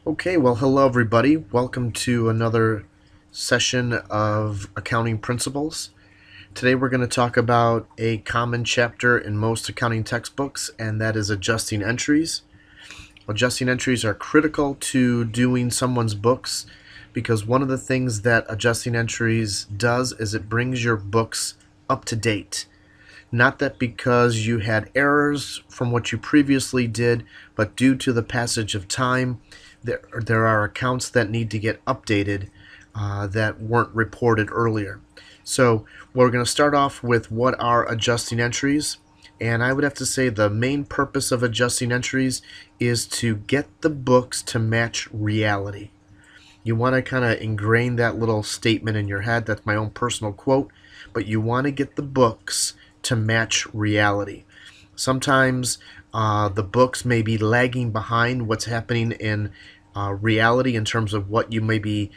Okay, well, hello everybody. Welcome to another session of Accounting Principles. Today we're going to talk about a common chapter in most accounting textbooks, and that is adjusting entries. Adjusting entries are critical to doing someone's books because one of the things that adjusting entries does is it brings your books up to date. Not that because you had errors from what you previously did, but due to the passage of time, there are accounts that need to get updated that weren't reported earlier. So we're going to start off with what are adjusting entries. And I would have to say the main purpose of adjusting entries is to get the books to match reality. You want to kind of ingrain that little statement in your head. That's my own personal quote. But you want to get the books to match reality. Sometimes the books may be lagging behind what's happening in reality in terms of what you may be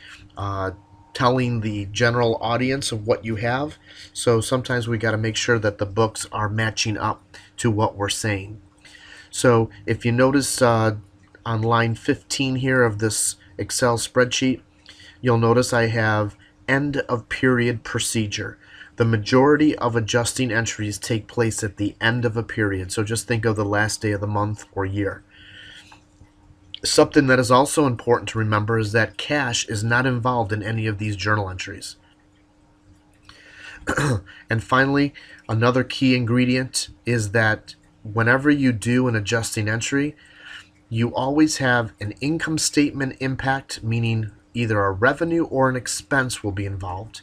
telling the general audience of what you have. So sometimes we got to make sure that the books are matching up to what we're saying. So if you notice on line 15 here of this Excel spreadsheet, you'll notice I have end of period procedure. The majority of adjusting entries take place at the end of a period, so just think of the last day of the month or year. Something that is also important to remember is that cash is not involved in any of these journal entries. And finally, another key ingredient is that whenever you do an adjusting entry, you always have an income statement impact, meaning either a revenue or an expense will be involved,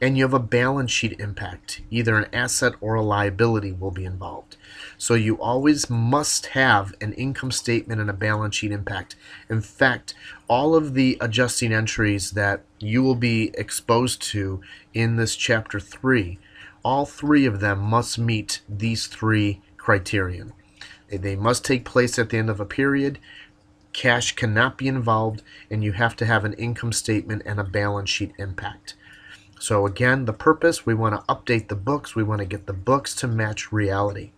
and you have a balance sheet impact, either an asset or a liability will be involved. So you always must have an income statement and a balance sheet impact. In fact, all of the adjusting entries that you will be exposed to in this chapter 3, all three of them must meet these three criterion. They must take place at the end of a period, cash cannot be involved, and you have to have an income statement and a balance sheet impact. So again, the purpose, we want to update the books, we want to get the books to match reality.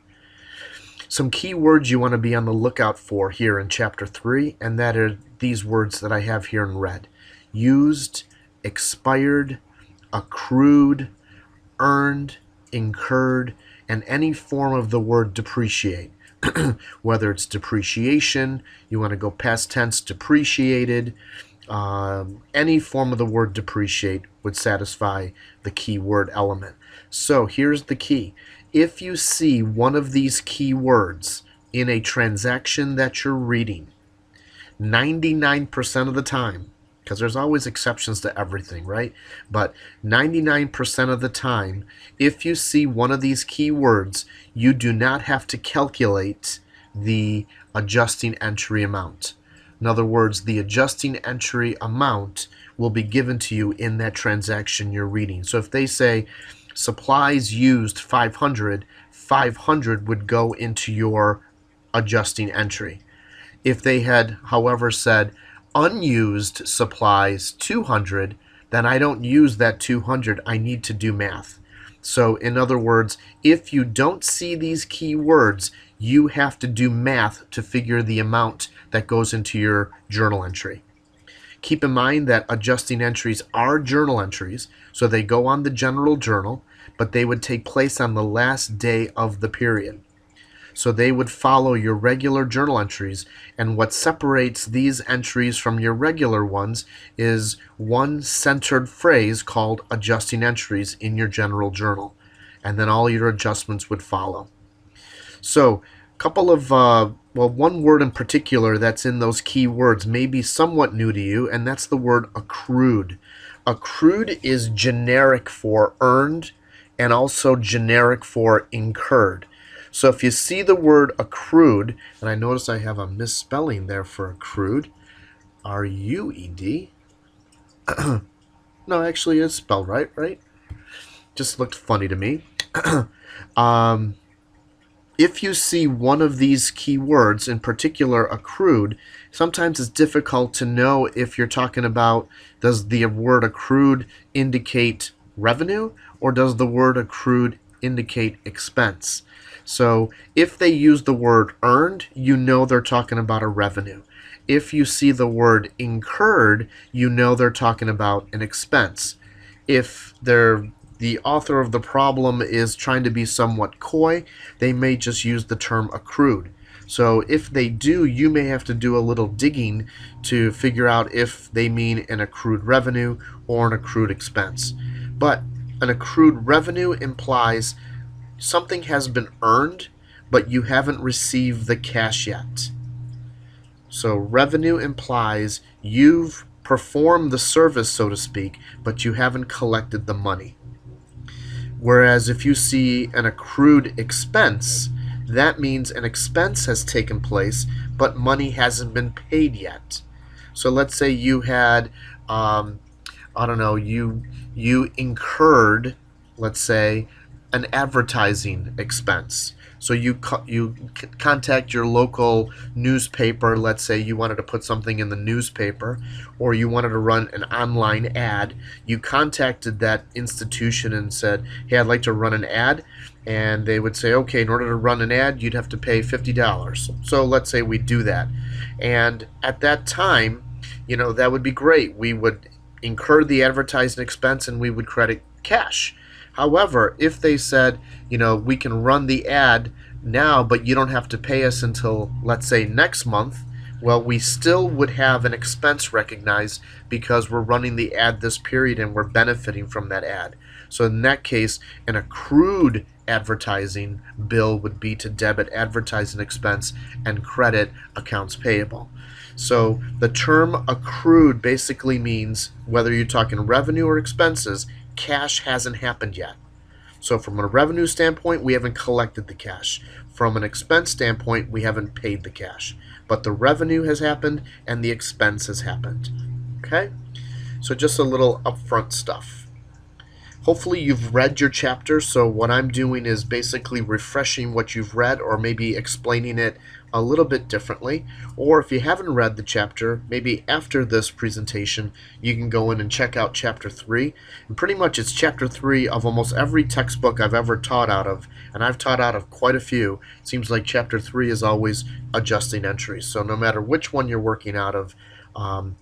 Some key words you want to be on the lookout for here in chapter 3, and that are these words that I have here in red. Used, expired, accrued, earned, incurred, and any form of the word depreciate. Whether it's depreciation, you want to go past tense, depreciated, any form of the word depreciate would satisfy the key word element. So here's the key. If you see one of these key words in a transaction that you're reading, 99% of the time, because there's always exceptions to everything, right? But 99% of the time, if you see one of these key words, you do not have to calculate the adjusting entry amount. In other words, the adjusting entry amount will be given to you in that transaction you're reading. So if they say supplies used 500, 500 would go into your adjusting entry. If they had, however, said unused supplies 200, then I don't use that 200. I need to do math. So in other words, if you don't see these key words, you have to do math to figure the amount that goes into your journal entry. Keep in mind that adjusting entries are journal entries, so they go on the general journal, but they would take place on the last day of the period. So they would follow your regular journal entries, and what separates these entries from your regular ones is one centered phrase called adjusting entries in your general journal, and then all your adjustments would follow. So a couple of, one word in particular that's in those key words may be somewhat new to you, and that's the word accrued. Accrued is generic for earned and also generic for incurred. So if you see the word accrued, and I notice I have a misspelling there for accrued, R-U-E-D. No, actually it's spelled right? Just looked funny to me. If you see one of these key words, in particular accrued, sometimes it's difficult to know if you're talking about, does the word accrued indicate revenue or does the word accrued indicate expense? So if they use the word earned, you know they're talking about a revenue. If you see the word incurred, you know they're talking about an expense. If the author of the problem is trying to be somewhat coy, they may just use the term accrued. So if they do, you may have to do a little digging to figure out if they mean an accrued revenue or an accrued expense. But an accrued revenue implies something has been earned, but you haven't received the cash yet. So revenue implies you've performed the service, so to speak, but you haven't collected the money. Whereas if you see an accrued expense, that means an expense has taken place, but money hasn't been paid yet. So let's say you had, I don't know, you incurred, let's say, an advertising expense. So you contact your local newspaper. Let's say you wanted to put something in the newspaper, or you wanted to run an online ad. You contacted that institution and said, "Hey, I'd like to run an ad." And they would say, "Okay, in order to run an ad, you'd have to pay $50." So let's say we do that, and at that time, that would be great. We would incur the advertising expense and we would credit cash. However, if they said, we can run the ad now, but you don't have to pay us until, let's say, next month, well, we still would have an expense recognized because we're running the ad this period and we're benefiting from that ad. So in that case, an accrued advertising bill would be to debit advertising expense and credit accounts payable. So the term accrued basically means, whether you're talking revenue or expenses, cash hasn't happened yet. So from a revenue standpoint, we haven't collected the cash. From an expense standpoint, we haven't paid the cash. But the revenue has happened and the expense has happened. Okay? So just a little upfront stuff. Hopefully you've read your chapter, so what I'm doing is basically refreshing what you've read, or maybe explaining it a little bit differently. Or if you haven't read the chapter, maybe after this presentation, you can go in and check out chapter 3. And pretty much it's chapter 3 of almost every textbook I've ever taught out of, and I've taught out of quite a few. It seems like chapter 3 is always adjusting entries. So no matter which one you're working out of,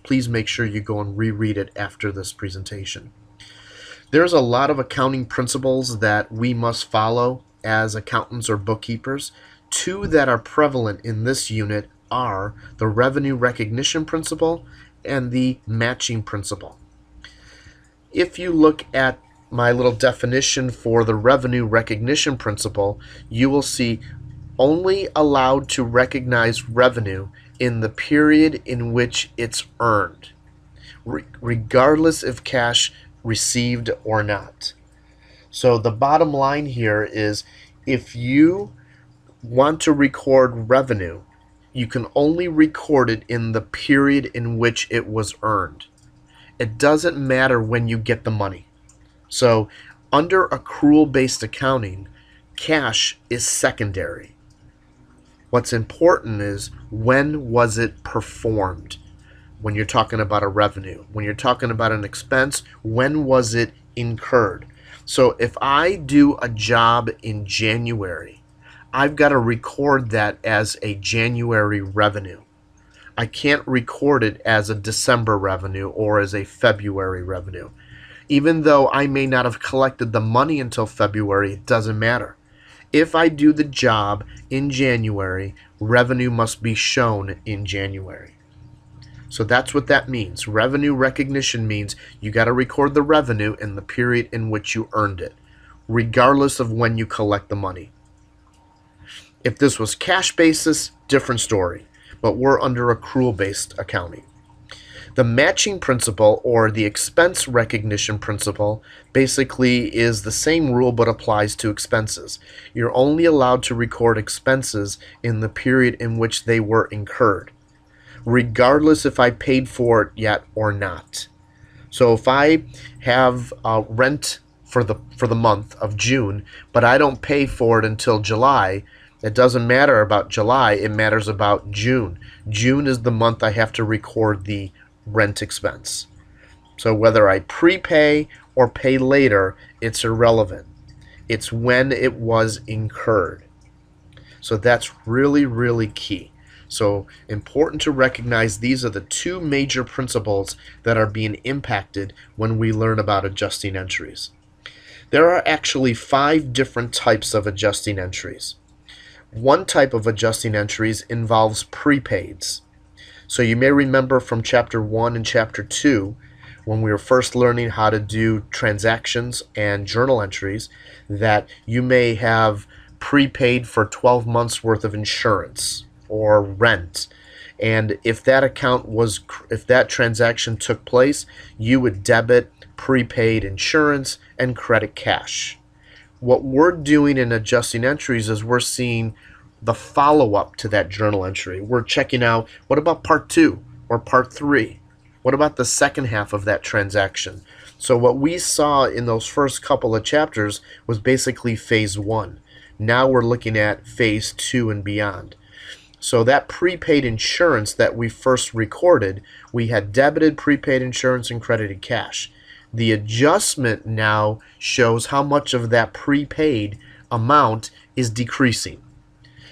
please make sure you go and reread it after this presentation. There's a lot of accounting principles that we must follow as accountants or bookkeepers. Two that are prevalent in this unit are the revenue recognition principle and the matching principle. If you look at my little definition for the revenue recognition principle, you will see only allowed to recognize revenue in the period in which it's earned, regardless if cash received or not. So the bottom line here is, if you want to record revenue, you can only record it in the period in which it was earned. It doesn't matter when you get the money. So under accrual-based accounting, cash is secondary. What's important is, when was it performed? When you're talking about a revenue, when you're talking about an expense, when was it incurred? So if I do a job in January, I've got to record that as a January revenue. I can't record it as a December revenue or as a February revenue. Even though I may not have collected the money until February, it doesn't matter. If I do the job in January, revenue must be shown in January. So that's what that means. Revenue recognition means you got to record the revenue in the period in which you earned it, regardless of when you collect the money. If this was cash basis, different story, but we're under accrual-based accounting. The matching principle, or the expense recognition principle, basically is the same rule but applies to expenses. You're only allowed to record expenses in the period in which they were incurred, regardless if I paid for it yet or not. So if I have rent for the month of June, but I don't pay for it until July, it doesn't matter about July, it matters about June. June is the month I have to record the rent expense. So whether I prepay or pay later, it's irrelevant. It's when it was incurred. So that's really, really key. So important to recognize these are the two major principles that are being impacted when we learn about adjusting entries. There are actually 5 different types of adjusting entries. One type of adjusting entries involves prepaids. So you may remember from chapter 1 and chapter 2 when we were first learning how to do transactions and journal entries that you may have prepaid for 12 months worth of insurance or rent. And if that transaction took place, you would debit prepaid insurance and credit cash. What we're doing in adjusting entries is we're seeing the follow-up to that journal entry. We're checking out, what about part 2 or part 3? What about the second half of that transaction? So what we saw in those first couple of chapters was basically phase 1. Now we're looking at phase 2 and beyond. So that prepaid insurance that we first recorded, we had debited prepaid insurance and credited cash. The adjustment now shows how much of that prepaid amount is decreasing.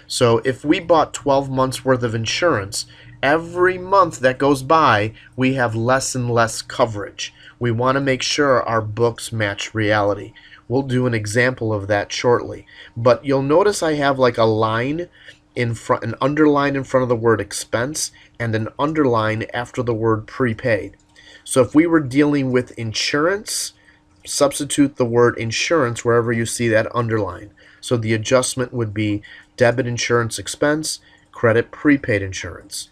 So if we bought 12 months worth of insurance, every month that goes by, we have less and less coverage. We want to make sure our books match reality. We'll do an example of that shortly. But you'll notice I have like a line in front, an underline in front of the word expense and an underline after the word prepaid. So if we were dealing with insurance, substitute the word insurance wherever you see that underline. So the adjustment would be debit insurance expense, credit prepaid insurance.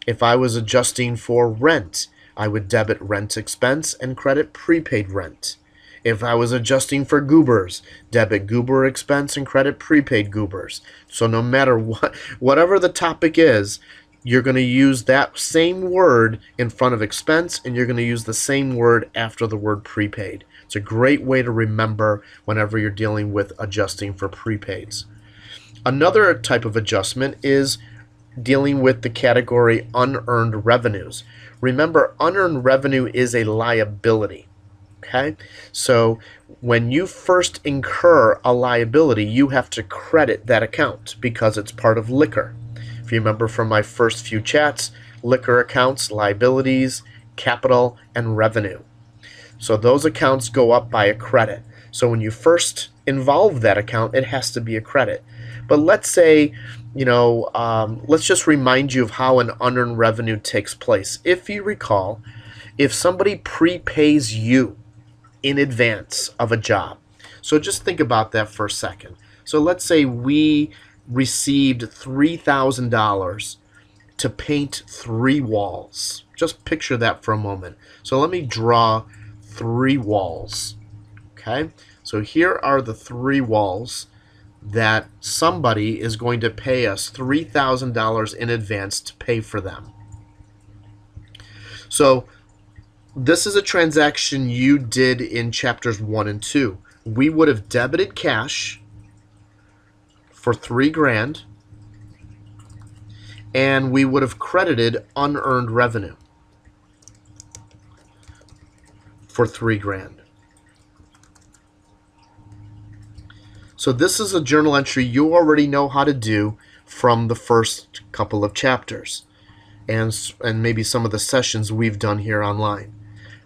If I was adjusting for rent, I would debit rent expense and credit prepaid rent. If I was adjusting for goobers, debit goober expense and credit prepaid goobers. So no matter whatever the topic is, you're going to use that same word in front of expense, and you're going to use the same word after the word prepaid. It's a great way to remember whenever you're dealing with adjusting for prepaids. Another type of adjustment is dealing with the category unearned revenues. Remember, unearned revenue is a liability. Okay, so when you first incur a liability, you have to credit that account because it's part of liquor. If you remember from my first few chats, liquor accounts, liabilities, capital, and revenue. So those accounts go up by a credit. So when you first involve that account, it has to be a credit. But let's say, let's just remind you of how an unearned revenue takes place. If you recall, if somebody prepays you in advance of a job. So just think about that for a second. So let's say we received $3,000 to paint 3 walls. Just picture that for a moment. So let me draw 3 walls. Okay? So here are the 3 walls that somebody is going to pay us $3,000 in advance to pay for them. So this is a transaction you did in chapters 1 and 2. We would have debited cash for $3,000 and we would have credited unearned revenue for $3,000. So this is a journal entry you already know how to do from the first couple of chapters and maybe some of the sessions we've done here online.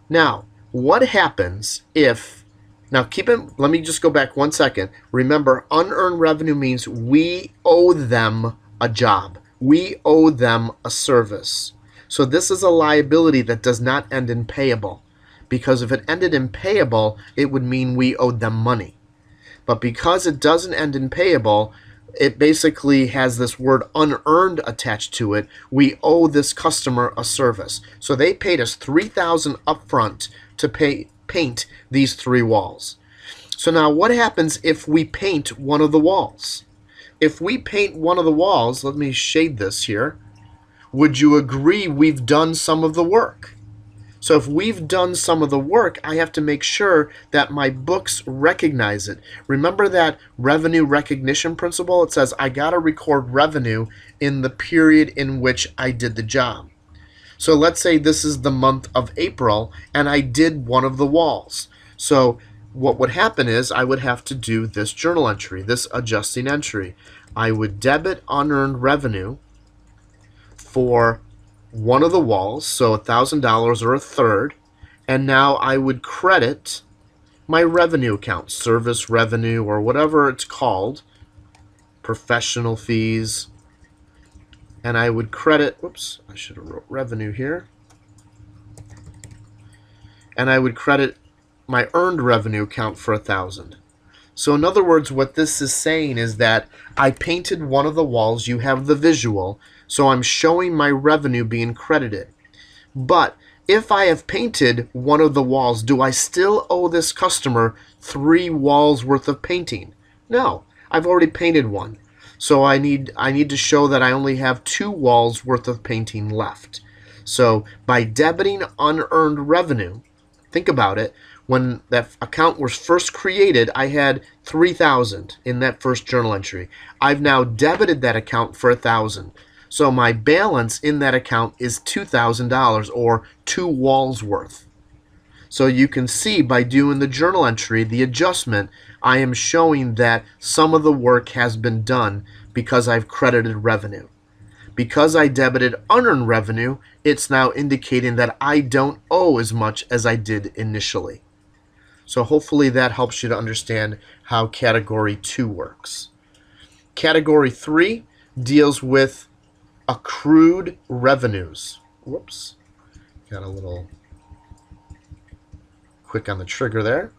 Now, what happens if, let me just go back 1 second. Remember, unearned revenue means we owe them a job. We owe them a service. So this is a liability that does not end in payable, because if it ended in payable, it would mean we owed them money. But because it doesn't end in payable, it basically has this word unearned attached to it. We owe this customer a service. So they paid us $3,000 upfront to paint these 3 walls. So now what happens if we paint one of the walls? If we paint one of the walls, let me shade this here, would you agree we've done some of the work? So if we've done some of the work, I have to make sure that my books recognize it. Remember that revenue recognition principle? It says I got to record revenue in the period in which I did the job. So let's say this is the month of April and I did one of the walls. So what would happen is I would have to do this journal entry, this adjusting entry. I would debit unearned revenue for one of the walls, so $1,000 or a third, and now I would credit my revenue account, service revenue or whatever it's called, professional fees, and I would credit, whoops, I should have wrote revenue here, and I would credit my earned revenue account for 1,000. So in other words, what this is saying is that I painted one of the walls, you have the visual, so I'm showing my revenue being credited. But if I have painted one of the walls, do I still owe this customer 3 walls worth of painting? No, I've already painted one. So I need to show that I only have 2 walls worth of painting left. So by debiting unearned revenue, think about it, when that account was first created, I had 3,000 in that first journal entry. I've now debited that account for 1,000. So my balance in that account is $2,000 or 2 walls worth. So you can see by doing the journal entry, the adjustment, I am showing that some of the work has been done because I've credited revenue. Because I debited unearned revenue, it's now indicating that I don't owe as much as I did initially. So hopefully that helps you to understand how Category 2 works. Category 3 deals with accrued revenues. Whoops, got a little quick on the trigger there.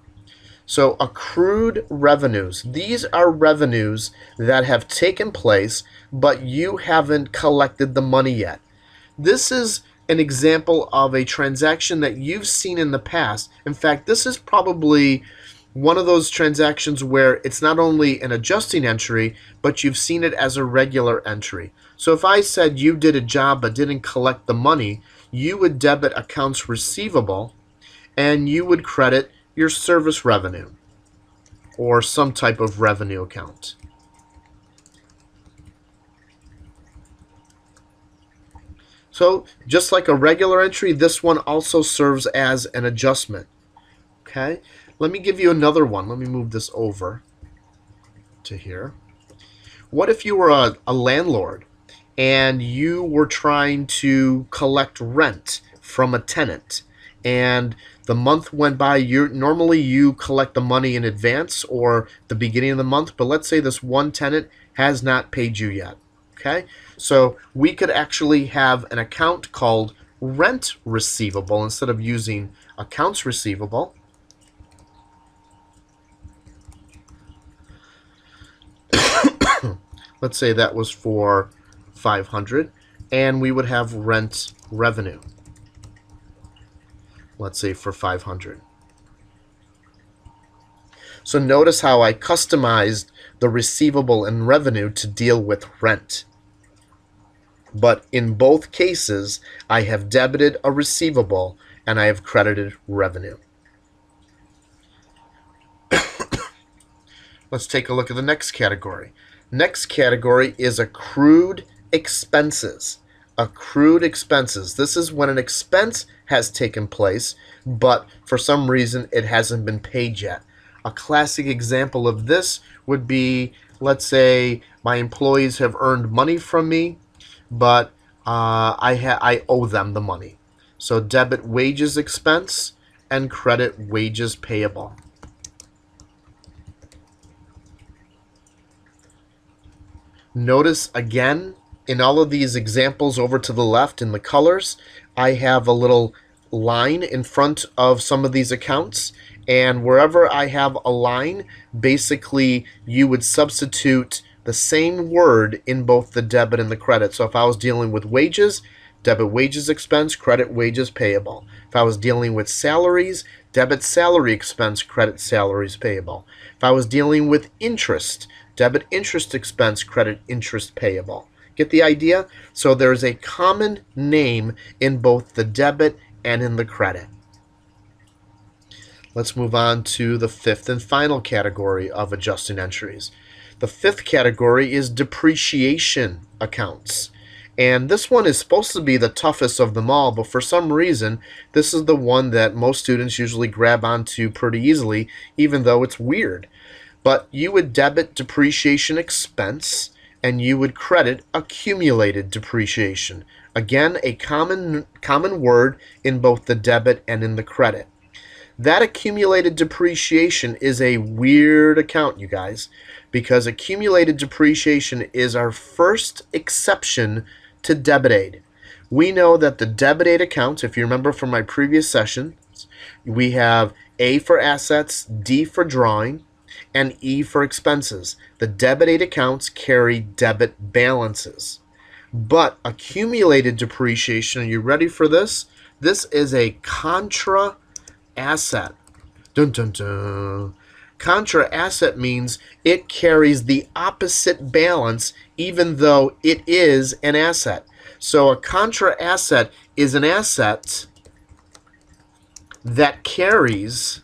So accrued revenues, these are revenues that have taken place, but you haven't collected the money yet. This is an example of a transaction that you've seen in the past. In fact, this is probably one of those transactions where it's not only an adjusting entry, but you've seen it as a regular entry. So if I said you did a job but didn't collect the money, you would debit accounts receivable and you would credit your service revenue or some type of revenue account. So just like a regular entry, this one also serves as an adjustment. Okay, let me give you another one. Let me move this over to here. What if you were a landlord and you were trying to collect rent from a tenant, and the month went by? Normally you collect the money in advance or the beginning of the month, but let's say this one tenant has not paid you yet. Okay, so we could actually have an account called rent receivable instead of using accounts receivable. Let's say that was for 500, and we would have rent revenue. Let's say for 500. So notice how I customized the receivable and revenue to deal with rent. But in both cases, I have debited a receivable and I have credited revenue. Let's take a look at the next category. Next category is accrued expenses. Accrued expenses. This is when an expense has taken place, but for some reason it hasn't been paid yet. A classic example of this would be, let's say my employees have earned money from me, but I owe them the money. So debit wages expense and credit wages payable. Notice again, in all of these examples over to the left in the colors, I have a little line in front of some of these accounts, and wherever I have a line, basically you would substitute the same word in both the debit and the credit. So if I was dealing with wages, debit wages expense, credit wages payable. If I was dealing with salaries, debit salary expense, credit salaries payable. If I was dealing with interest, debit interest expense, credit interest payable. Get the idea? So there's a common name in both the debit and in the credit. Let's move on to the fifth and final category of adjusting entries. The fifth category is depreciation accounts. And this one is supposed to be the toughest of them all, but for some reason, this is the one that most students usually grab onto pretty easily, even though it's weird. But you would debit depreciation expense, and you would credit accumulated depreciation. Again, a common word in both the debit and in the credit. That accumulated depreciation is a weird account, you guys, because accumulated depreciation is our first exception to debit aid. We know that the debit aid accounts, if you remember from my previous sessions, we have A for assets, D for drawing, and E for expenses. The debit aid accounts carry debit balances. But accumulated depreciation, are you ready for this? This is a contra asset. Dun dun dun. Contra asset means it carries the opposite balance even though it is an asset. So a contra asset is an asset that carries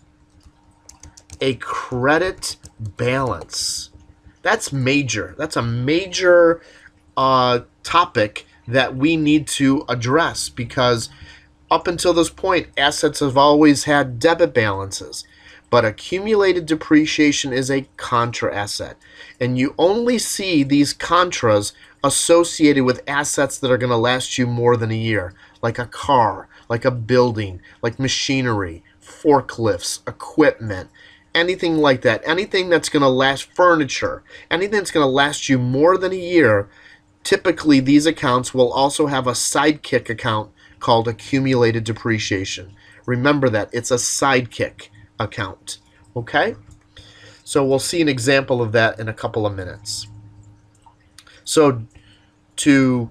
a credit balance. That's major. That's a major topic that we need to address, because up until this point, assets have always had debit balances, but accumulated depreciation is a contra asset. And you only see these contras associated with assets that are going to last you more than a year, like a car, like a building, like machinery, forklifts, equipment, anything like that. Anything that's going to last, furniture, anything that's going to last you more than a year. Typically, these accounts will also have a sidekick account called accumulated depreciation. Remember that, it's a sidekick account. Okay? So we'll see an example of that in a couple of minutes. So to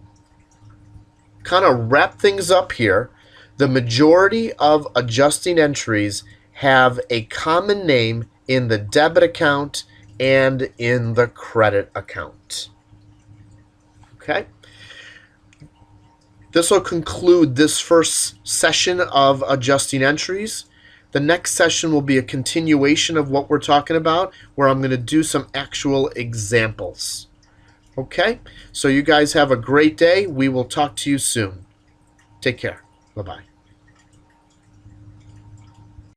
kind of wrap things up here, the majority of adjusting entries have a common name in the debit account and in the credit account. Okay? This will conclude this first session of adjusting entries. The next session will be a continuation of what we're talking about, where I'm going to do some actual examples. Okay? So you guys have a great day. We will talk to you soon. Take care. Bye-bye.